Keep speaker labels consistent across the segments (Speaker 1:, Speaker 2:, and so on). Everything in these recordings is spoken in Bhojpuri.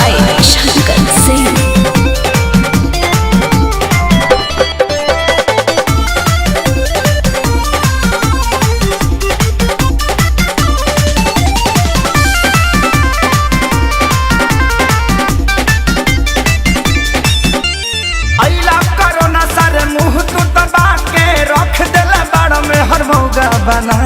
Speaker 1: by Shankar Singh.
Speaker 2: बना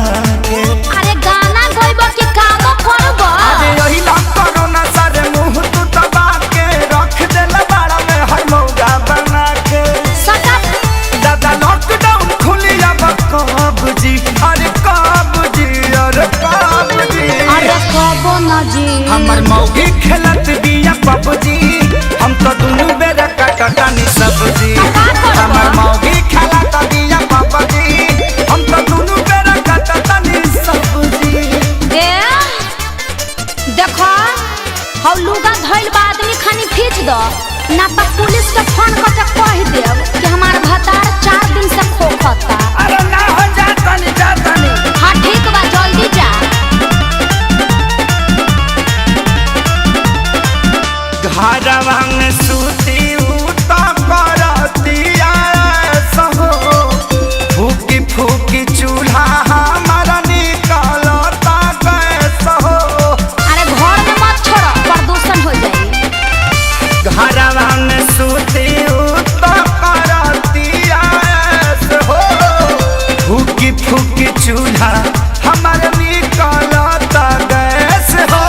Speaker 2: के
Speaker 1: अरे गाना गइबो कि कामो करबो
Speaker 2: अरे यही ला कोरोना सारे मुंह तू दबा के रख देला बाड़ा में हर मौगा बना के
Speaker 1: सटा
Speaker 2: दादा लॉकडाउन खुली अब कब जी अरे कब जी अरे कब जी
Speaker 1: अरे कबो न जी
Speaker 2: हमर मौगी खेलत बिया पबजी हम तो दुनु बेरा कटटानी सब्जी हमर मौगी खेलत बिया पबजी हम तो दुनु
Speaker 1: देखो हौ लुगा धइल बा आदमी खानी खींच दो ना तो पुलिस के फोन करके कह देब कि हमार भतार 4 दिन से खोखता।
Speaker 2: अरे ना हो जातनी
Speaker 1: हां ठीक बा जल्दी जा
Speaker 2: घरवा में सूती उता करतिया सहो फूकी फूकी चूल्हा हमारा निकलता गैस हो
Speaker 1: अरे घर में मत छोड़ो प्रदूषण हो जाई
Speaker 2: घरवा में सूती उता करतिया सहो फूकी फूकी चूल्हा हमारा निकलता गैस हो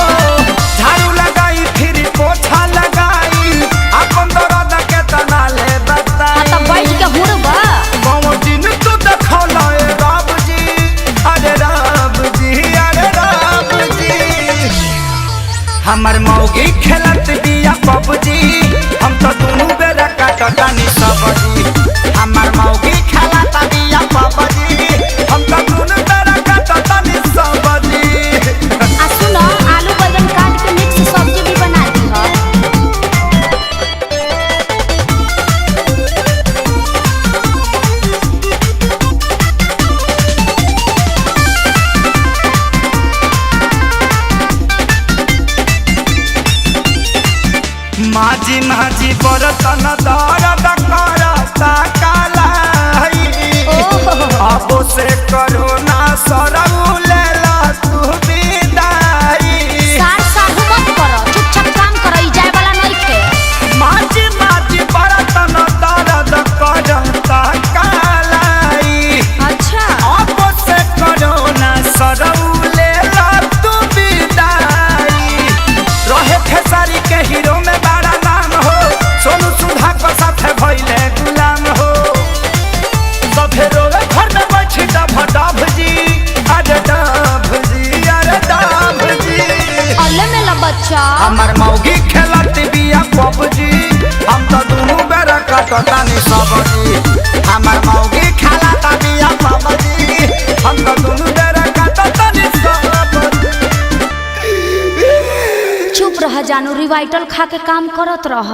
Speaker 2: झाड़ू लगाई फिर पोछा लगाई अपन दर्द के तना ले बता
Speaker 1: तो बैठ के हुरबा
Speaker 2: बाबू दिन तू देखौला ए रब जी अरे रब जी अरे रब जी हमर मौगी खेलत बिया पबजी हम तो दुनु बेरा काटतानी सब्जी हमर मौगी खेलत बिया पबजी हम तो दुनु बेरा काटतानी सब्जी
Speaker 1: आ सुनो आलू बैंगन काट के मिक्स सब्जी भी बना दी हो
Speaker 2: माझी माझी बरतन दर्द करता कालाई अब से करोना सरऊ लेला तू विदाई
Speaker 1: सार साहू मत करो चुपचाप काम करो ई जाए वाला नहीं खे
Speaker 2: माझी माझी बरतन दर्द करता कालाई
Speaker 1: अच्छा
Speaker 2: अब से करोना सरऊ लेला तू विदाई रहे खेसारी के हीरो में बड़ा नाम हो सोनू सुधा को साथे भइले गुलाम हो सभे रोवे घर में बैठी डभ जी अरे डभ जी अरे डभ जी
Speaker 1: अल्ले मेला बच्चा
Speaker 2: हमर मौगी खेलत बिया पबजी हम तो दुनु बेरा कटतानी सब्जी हमर मौगी खेलत बिया पबजी हम तो दुनु बेरा कटतानी सब्जी
Speaker 1: चुप रह जानू रिवाइटल खा के काम करत रह।